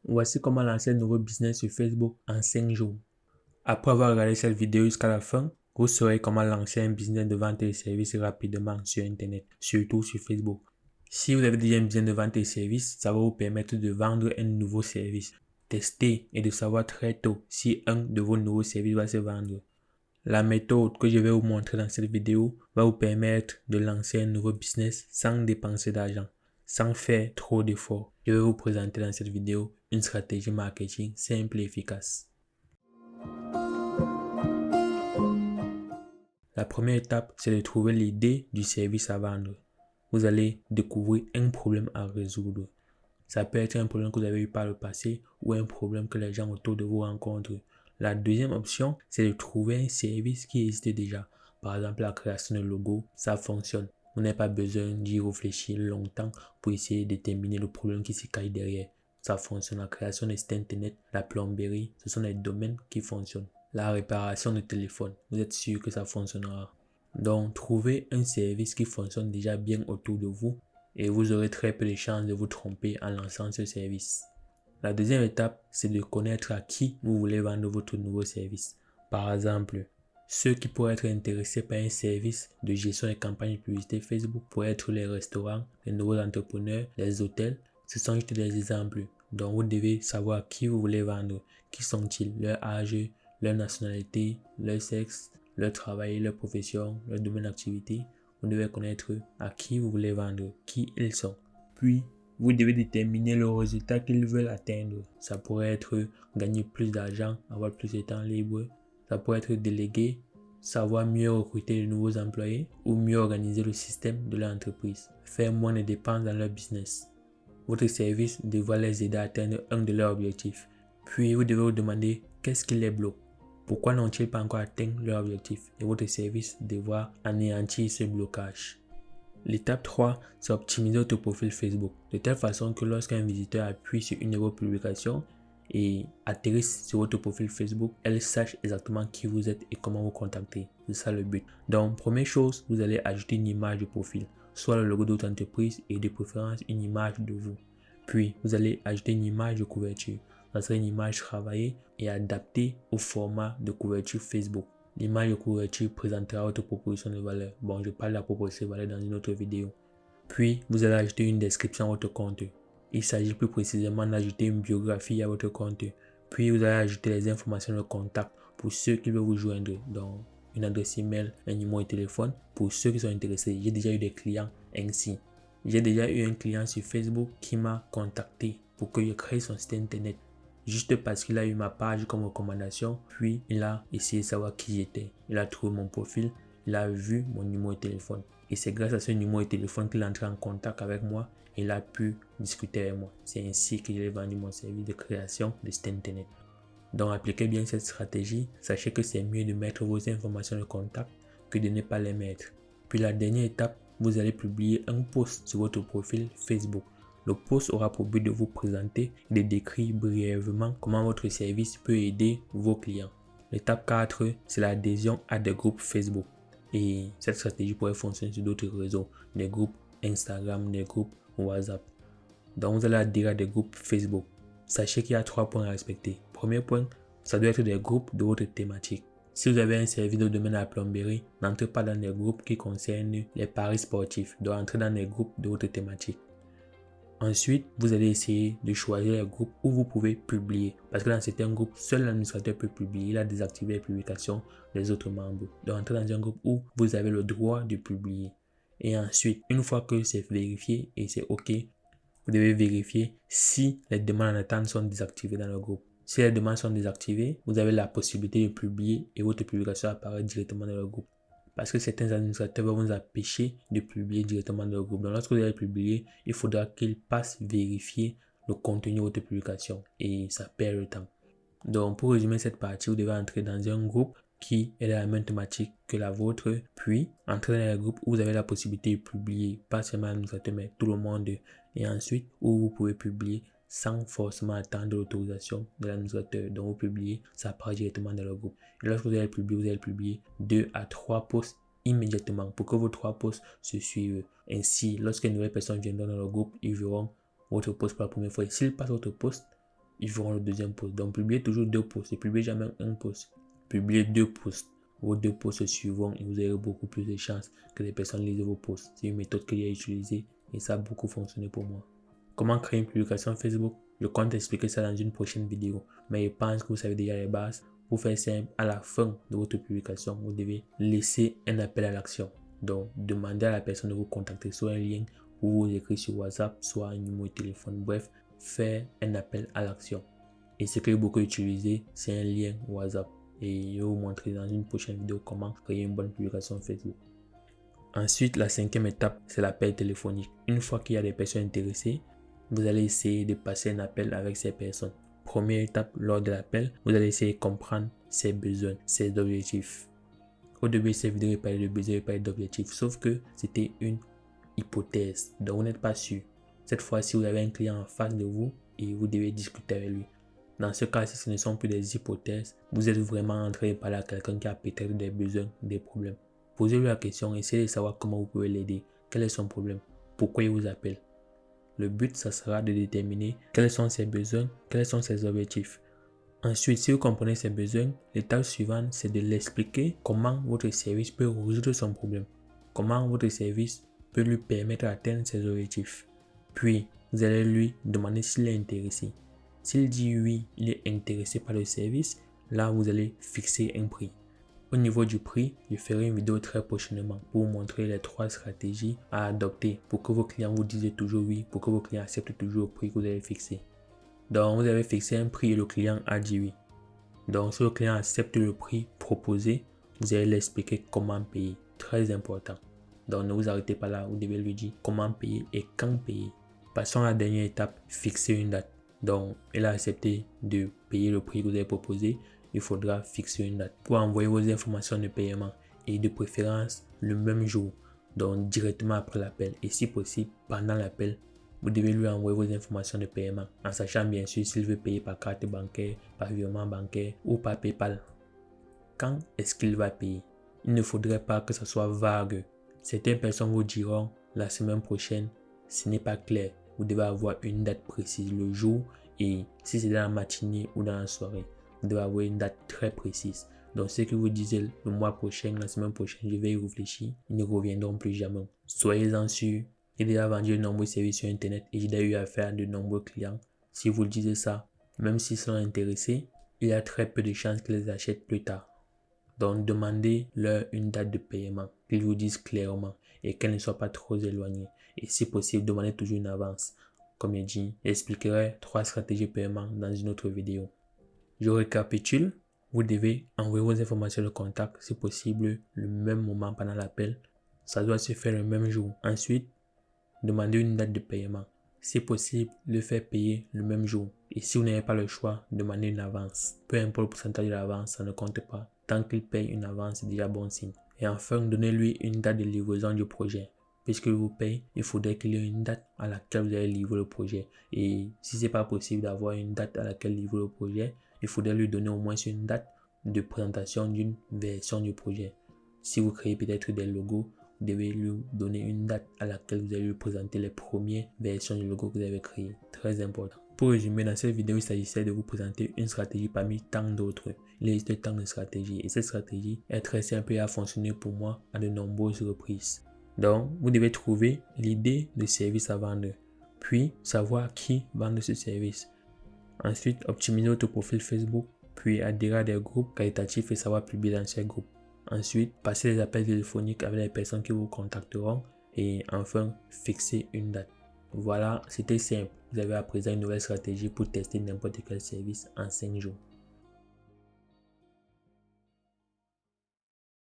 Voici comment lancer un nouveau business sur Facebook en 5 jours. Après avoir regardé cette vidéo jusqu'à la fin, vous saurez comment lancer un business de vente et de services rapidement sur Internet, surtout sur Facebook. Si vous avez déjà un business de vente et de services, ça va vous permettre de vendre un nouveau service, tester et de savoir très tôt si un de vos nouveaux services va se vendre. La méthode que je vais vous montrer dans cette vidéo va vous permettre de lancer un nouveau business sans dépenser d'argent, sans faire trop d'efforts. Je vais vous présenter dans cette vidéo une stratégie marketing simple et efficace. La première étape, c'est de trouver l'idée du service à vendre. Vous allez découvrir un problème à résoudre. Ça peut être un problème que vous avez eu par le passé ou un problème que les gens autour de vous rencontrent. La deuxième option, c'est de trouver un service qui existe déjà. Par exemple, la création de logo, ça fonctionne. Vous n'avez pas besoin d'y réfléchir longtemps pour essayer de déterminer le problème qui se cache derrière. Ça fonctionne. La création de sites internet, la plomberie, ce sont des domaines qui fonctionnent. La réparation de téléphone, vous êtes sûr que ça fonctionnera. Donc, trouvez un service qui fonctionne déjà bien autour de vous et vous aurez très peu de chances de vous tromper en lançant ce service. La deuxième étape, c'est de connaître à qui vous voulez vendre votre nouveau service. Par exemple, ceux qui pourraient être intéressés par un service de gestion des campagnes de publicité Facebook pourraient être les restaurants, les nouveaux entrepreneurs, les hôtels. Ce sont juste des exemples. Donc, vous devez savoir à qui vous voulez vendre. Qui sont-ils? Leur âge, leur nationalité, leur sexe, leur travail, leur profession, leur domaine d'activité. Vous devez connaître à qui vous voulez vendre, qui ils sont. Puis, vous devez déterminer le résultat qu'ils veulent atteindre. Ça pourrait être gagner plus d'argent, avoir plus de temps libre. Ça pourrait être déléguer, savoir mieux recruter de nouveaux employés ou mieux organiser le système de l'entreprise. Faire moins de dépenses dans leur business. Votre service devra les aider à atteindre un de leurs objectifs. Puis, vous devez vous demander qu'est-ce qui les bloque. Pourquoi n'ont-ils pas encore atteint leur objectif? Et votre service devra anéantir ce blocage. L'étape 3, c'est optimiser votre profil Facebook de telle façon que lorsqu'un visiteur appuie sur une de vos publications et atterrisse sur votre profil Facebook, elle sache exactement qui vous êtes et comment vous contacter. C'est ça le but. Donc, première chose, vous allez ajouter une image de profil, soit le logo de votre entreprise et de préférence une image de vous. Puis, vous allez ajouter une image de couverture. Ça sera une image travaillée et adaptée au format de couverture Facebook. L'image de couverture présentera votre proposition de valeur. Bon, je parle de la proposition de valeur dans une autre vidéo. Puis, vous allez ajouter une description à votre compte. Il s'agit plus précisément d'ajouter une biographie à votre compte. Puis, vous allez ajouter les informations de contact pour ceux qui veulent vous joindre. Donc, une adresse email, un numéro de téléphone pour ceux qui sont intéressés. J'ai déjà eu des clients ainsi. J'ai déjà eu un client sur Facebook qui m'a contacté pour que je crée son site internet. Juste parce qu'il a eu ma page comme recommandation, puis il a essayé de savoir qui j'étais. Il a trouvé mon profil, il a vu mon numéro de téléphone. Et c'est grâce à ce numéro de téléphone qu'il est entré en contact avec moi et il a pu discuter avec moi. C'est ainsi que j'ai vendu mon service de création de site internet. Donc appliquez bien cette stratégie. Sachez que c'est mieux de mettre vos informations de contact que de ne pas les mettre. Puis la dernière étape, vous allez publier un post sur votre profil Facebook. Le post aura pour but de vous présenter et de décrire brièvement comment votre service peut aider vos clients. L'étape 4, c'est l'adhésion à des groupes Facebook. Et cette stratégie pourrait fonctionner sur d'autres réseaux, des groupes Instagram, des groupes WhatsApp. Donc vous allez adhérer à des groupes Facebook. Sachez qu'il y a 3 points à respecter. Premier point, ça doit être des groupes de votre thématique. Si vous avez un service de domaine à la plomberie, n'entrez pas dans des groupes qui concernent les paris sportifs. Donc entrez dans des groupes de votre thématique. Ensuite, vous allez essayer de choisir les groupes où vous pouvez publier. Parce que dans certains groupes, seul l'administrateur peut publier. Il a désactivé les publications des autres membres. Donc, entrez dans un groupe où vous avez le droit de publier. Et ensuite, une fois que c'est vérifié et c'est OK, vous devez vérifier si les demandes en attente sont désactivées dans le groupe. Si les demandes sont désactivées, vous avez la possibilité de publier et votre publication apparaît directement dans le groupe. Parce que certains administrateurs vont vous empêcher de publier directement dans le groupe. Donc, lorsque vous allez publier, il faudra qu'ils passent vérifier le contenu de votre publication et ça perd le temps. Donc, pour résumer cette partie, vous devez entrer dans un groupe qui est de la même thématique que la vôtre, puis entrer dans un groupe où vous avez la possibilité de publier, pas seulement l'administrateur, mais tout le monde, et ensuite où vous pouvez publier sans forcément attendre l'autorisation de l'administrateur. Donc, vous publiez, ça part directement dans le groupe. Et lorsque vous allez publier 2 à 3 posts immédiatement pour que vos 3 posts se suivent. Ainsi, lorsque une nouvelle personne viendra dans le groupe, ils verront votre post pour la première fois. S'ils passent votre post, ils feront le deuxième post. Donc, publiez toujours 2 posts. Ne publiez jamais un post. Publiez 2 posts. Vos 2 posts se suivront et vous aurez beaucoup plus de chances que les personnes lisent vos posts. C'est une méthode que j'ai utilisée et ça a beaucoup fonctionné pour moi. Comment créer une publication Facebook? Je compte expliquer ça dans une prochaine vidéo. Mais je pense que vous savez déjà les bases. Pour faire simple, à la fin de votre publication, vous devez laisser un appel à l'action. Donc, demandez à la personne de vous contacter sur un lien ou vous écrire sur WhatsApp, soit un numéro de téléphone. Bref, faire un appel à l'action. Et ce que j'ai beaucoup utilisé, c'est un lien WhatsApp. Et je vais vous montrer dans une prochaine vidéo comment créer une bonne publication Facebook. Ensuite, la 5e étape, c'est l'appel téléphonique. Une fois qu'il y a des personnes intéressées, vous allez essayer de passer un appel avec ces personnes. Première étape, lors de l'appel, vous allez essayer de comprendre ses besoins, ses objectifs. Au début de cette vidéo, je parlais de besoins et pas d'objectifs, sauf que c'était une hypothèse, donc vous n'êtes pas sûr. Cette fois-ci, vous avez un client en face de vous et vous devez discuter avec lui. Dans ce cas, si ce ne sont plus des hypothèses, vous êtes vraiment en train de parler à quelqu'un qui a peut-être des besoins, des problèmes. Posez-lui la question, essayez de savoir comment vous pouvez l'aider, quel est son problème, pourquoi il vous appelle. Le but, ça sera de déterminer quels sont ses besoins, quels sont ses objectifs. Ensuite, si vous comprenez ses besoins, l'étape suivante, c'est de l'expliquer comment votre service peut résoudre son problème, comment votre service peut lui permettre d'atteindre ses objectifs. Puis, vous allez lui demander s'il est intéressé. S'il dit oui, il est intéressé par le service, là, vous allez fixer un prix. Au niveau du prix, je ferai une vidéo très prochainement pour vous montrer les 3 stratégies à adopter pour que vos clients vous disent toujours oui, pour que vos clients acceptent toujours le prix que vous avez fixé. Donc, vous avez fixé un prix et le client a dit oui. Donc, si le client accepte le prix proposé, vous allez lui expliquer comment payer. Très important. Donc, ne vous arrêtez pas là, vous devez lui dire comment payer et quand payer. Passons à la dernière étape, fixer une date. Donc, il a accepté de payer le prix que vous avez proposé. Il faudra fixer une date pour envoyer vos informations de paiement et de préférence le même jour, donc directement après l'appel et si possible pendant l'appel. Vous devez lui envoyer vos informations de paiement en sachant bien sûr s'il veut payer par carte bancaire, par virement bancaire ou par PayPal. Quand est-ce qu'il va payer? Il ne faudrait pas que ce soit vague. Certaines personnes vous diront la semaine prochaine, ce n'est pas clair. Vous devez avoir une date précise, le jour et si c'est dans la matinée ou dans la soirée. Vous devez avoir une date très précise. Donc, ce que vous disiez le mois prochain, la semaine prochaine, je vais y réfléchir. Ils ne reviendront plus jamais. Soyez-en sûr. J'ai déjà vendu de nombreux services sur Internet et j'ai déjà eu affaire à de nombreux clients. Si vous disiez ça, même s'ils sont intéressés, il y a très peu de chances qu'ils les achètent plus tard. Donc, demandez-leur une date de paiement, qu'ils vous disent clairement et qu'elle ne soit pas trop éloignée. Et si possible, demandez toujours une avance. Comme je dis, j'expliquerai 3 stratégies de paiement dans une autre vidéo. Je récapitule, vous devez envoyer vos informations de contact, si possible, le même moment pendant l'appel. Ça doit se faire le même jour. Ensuite, demandez une date de paiement. Si possible, le faire payer le même jour. Et si vous n'avez pas le choix, demandez une avance. Peu importe le pourcentage de l'avance, ça ne compte pas. Tant qu'il paye une avance, c'est déjà bon signe. Et enfin, donnez-lui une date de livraison du projet. Puisqu'il vous paye, il faudrait qu'il y ait une date à laquelle vous allez livrer le projet. Et si ce n'est pas possible d'avoir une date à laquelle livrer le projet, il faudrait lui donner au moins une date de présentation d'une version du projet. Si vous créez peut-être des logos, vous devez lui donner une date à laquelle vous allez lui présenter les premières versions du logo que vous avez créé. Très important. Pour résumer, dans cette vidéo, il s'agissait de vous présenter une stratégie parmi tant d'autres. Il existe tant de stratégies et cette stratégie est très simple et a fonctionné pour moi à de nombreuses reprises. Donc, vous devez trouver l'idée de service à vendre, puis savoir à qui vendre ce service. Ensuite, optimiser votre profil Facebook, puis adhérer à des groupes qualitatifs et savoir publier dans ces groupes. Ensuite, passer les appels téléphoniques avec les personnes qui vous contacteront et enfin, fixer une date. Voilà, c'était simple. Vous avez à présent une nouvelle stratégie pour tester n'importe quel service en 5 jours.